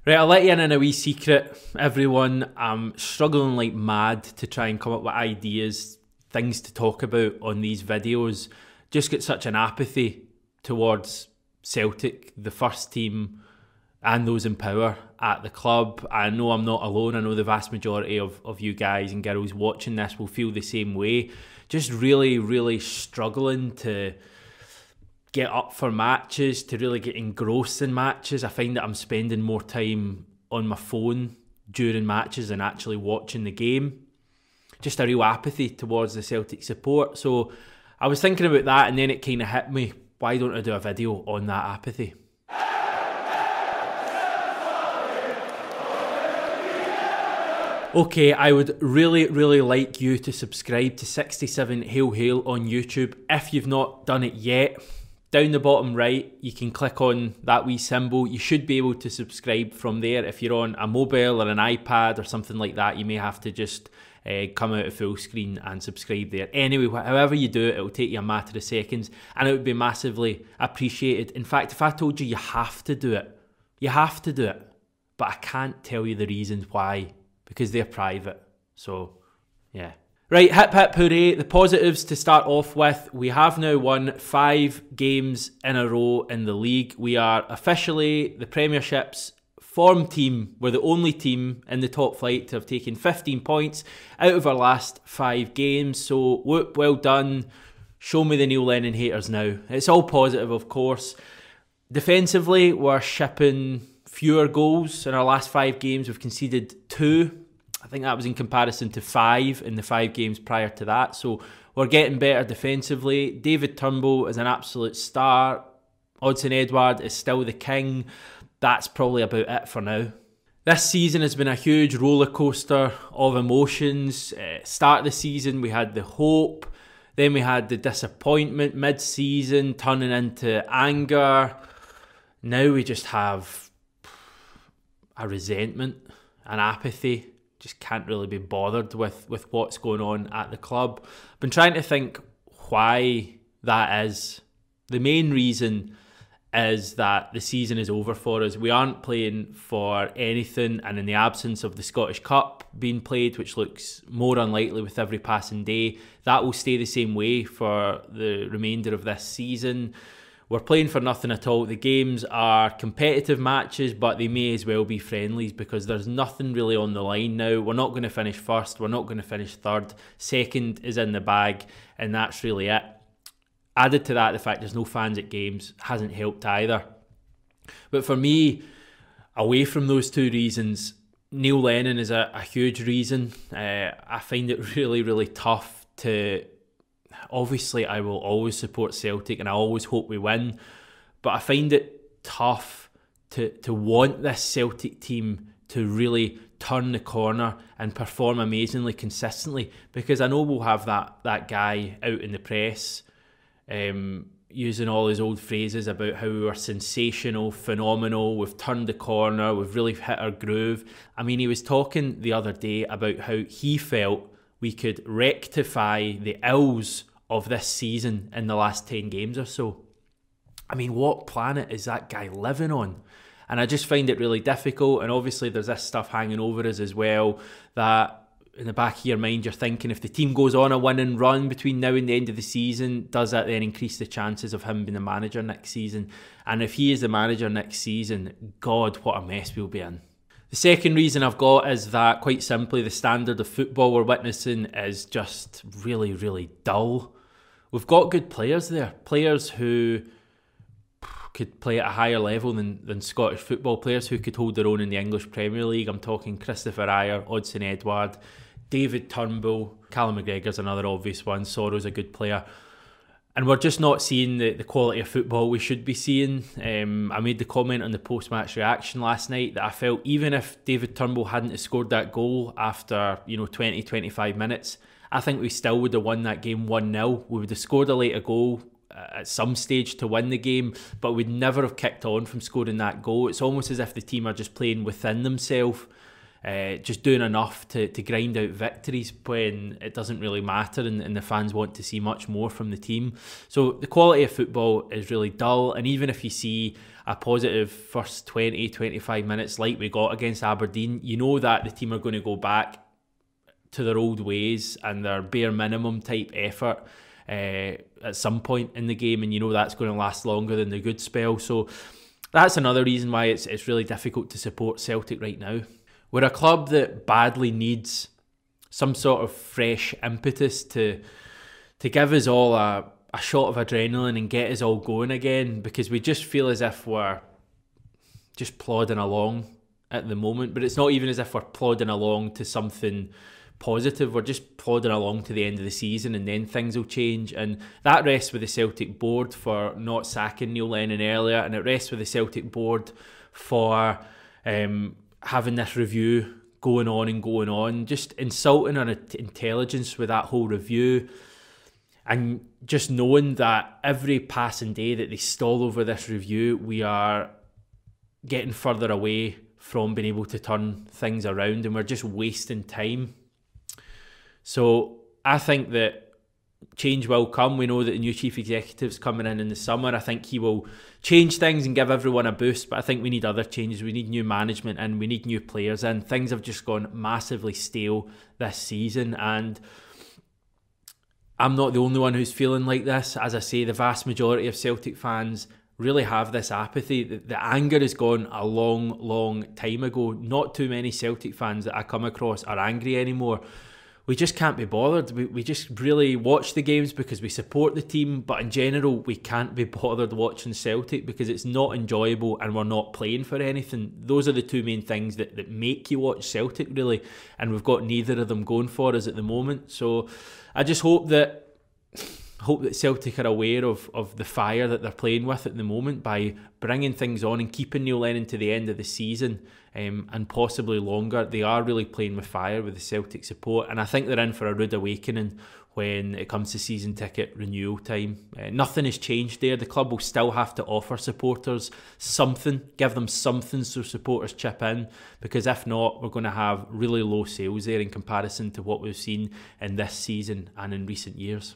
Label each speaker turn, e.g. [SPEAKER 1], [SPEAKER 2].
[SPEAKER 1] Right, I'll let you in a wee secret, everyone. I'm struggling like mad to try and come up with ideas, things to talk about on these videos. Just get such an apathy towards Celtic, the first team, and those in power at the club. I know I'm not alone. I know the vast majority of you guys and girls watching this will feel the same way. Just really, really struggling to get up for matches, to really get engrossed in matches. I find that I'm spending more time on my phone during matches than actually watching the game. Just a real apathy towards the Celtic support. So I was thinking about that, and then it kind of hit me. Why don't I do a video on that apathy? Okay, I would really, really like you to subscribe to 67 Hail Hail on YouTube. If you've not done it yet, down the bottom right, you can click on that wee symbol. You should be able to subscribe from there. If you're on a mobile or an iPad or something like that, you may have to just come out of full screen and subscribe there. Anyway, however you do it, it'll take you a matter of seconds, and it would be massively appreciated. In fact, if I told you you have to do it, you have to do it. But I can't tell you the reasons why, because they're private. So, yeah. Right, hip hip hooray. The positives to start off with. We have now won 5 games in a row in the league. We are officially the Premiership's form team. We're the only team in the top flight to have taken 15 points out of our last 5 games. So, whoop, well done. Show me the Neil Lennon haters now. It's all positive, of course. Defensively, we're shipping fewer goals. In our last 5 games, we've conceded 2. I think that was in comparison to 5 in the 5 games prior to that. So we're getting better defensively. David Turnbull is an absolute star. Odsonne Edouard is still the king. That's probably about it for now. This season has been a huge roller coaster of emotions. Start of the season, we had the hope. Then we had the disappointment mid-season turning into anger. Now we just have a resentment, an apathy. Just can't really be bothered with what's going on at the club. I've been trying to think why that is. The main reason is that the season is over for us. We aren't playing for anything, and in the absence of the Scottish Cup being played, which looks more unlikely with every passing day, that will stay the same way for the remainder of this season. We're playing for nothing at all. The games are competitive matches, but they may as well be friendlies because there's nothing really on the line now. We're not going to finish first. We're not going to finish third. Second is in the bag, and that's really it. Added to that, the fact there's no fans at games hasn't helped either. But for me, away from those 2 reasons, Neil Lennon is a huge reason. I find it really, really tough to... Obviously, I will always support Celtic and I always hope we win, but I find it tough to want this Celtic team to really turn the corner and perform amazingly consistently, because I know we'll have that guy out in the press using all his old phrases about how we were sensational, phenomenal, we've turned the corner, we've really hit our groove. I mean, he was talking the other day about how he felt we could rectify the ills of this season in the last 10 games or so. I mean, what planet is that guy living on? And I just find it really difficult. And obviously there's this stuff hanging over us as well, that in the back of your mind you're thinking, if the team goes on a winning run between now and the end of the season, does that then increase the chances of him being the manager next season? And if he is the manager next season, God, what a mess we'll be in. The second reason I've got is that, quite simply, the standard of football we're witnessing is just really, really dull. We've got good players there, players who could play at a higher level than Scottish football, players who could hold their own in the English Premier League. I'm talking Christopher Ajer, Odsonne Edouard, David Turnbull, Callum McGregor's another obvious one, Sorrow's a good player. And we're just not seeing the quality of football we should be seeing. I made the comment on the post-match reaction last night that I felt even if David Turnbull hadn't scored that goal after 20, 25 minutes, I think we still would have won that game 1-0. We would have scored a later goal at some stage to win the game, but we'd never have kicked on from scoring that goal. It's almost as if the team are just playing within themselves. just doing enough to grind out victories when it doesn't really matter, and the fans want to see much more from the team. So the quality of football is really dull, and even if you see a positive first 20-25 minutes like we got against Aberdeen, you know that the team are going to go back to their old ways and their bare minimum type effort at some point in the game, and you know that's going to last longer than the good spell. So that's another reason why it's really difficult to support Celtic right now. We're a club that badly needs some sort of fresh impetus to give us all a shot of adrenaline and get us all going again, because we just feel as if we're just plodding along at the moment. But it's not even as if we're plodding along to something positive. We're just plodding along to the end of the season, and then things will change. And that rests with the Celtic board for not sacking Neil Lennon earlier, and it rests with the Celtic board for having this review going on, just insulting our intelligence with that whole review, and just knowing that every passing day that they stall over this review, we are getting further away from being able to turn things around, and we're just wasting time. So I think that change will come. We know that the new chief executive's coming in the summer. I think he will change things and give everyone a boost, but I think we need other changes. We need new management and we need new players in. Things have just gone massively stale this season, and I'm not the only one who's feeling like this. As I say, the vast majority of Celtic fans really have this apathy. The anger is gone a long time ago. Not too many Celtic fans that I come across are angry anymore. We just can't be bothered. We just really watch the games because we support the team, but in general we can't be bothered watching Celtic because it's not enjoyable and we're not playing for anything. Those are the two main things that make you watch Celtic, really, and we've got neither of them going for us at the moment. So I just hope that Celtic are aware of the fire that they're playing with at the moment by bringing things on and keeping Neil Lennon to the end of the season, and possibly longer. They are really playing with fire with the Celtic support, and I think they're in for a rude awakening when it comes to season ticket renewal time. Nothing has changed there. The club will still have to offer supporters something, give them something so supporters chip in, because if not, we're going to have really low sales there in comparison to what we've seen in this season and in recent years.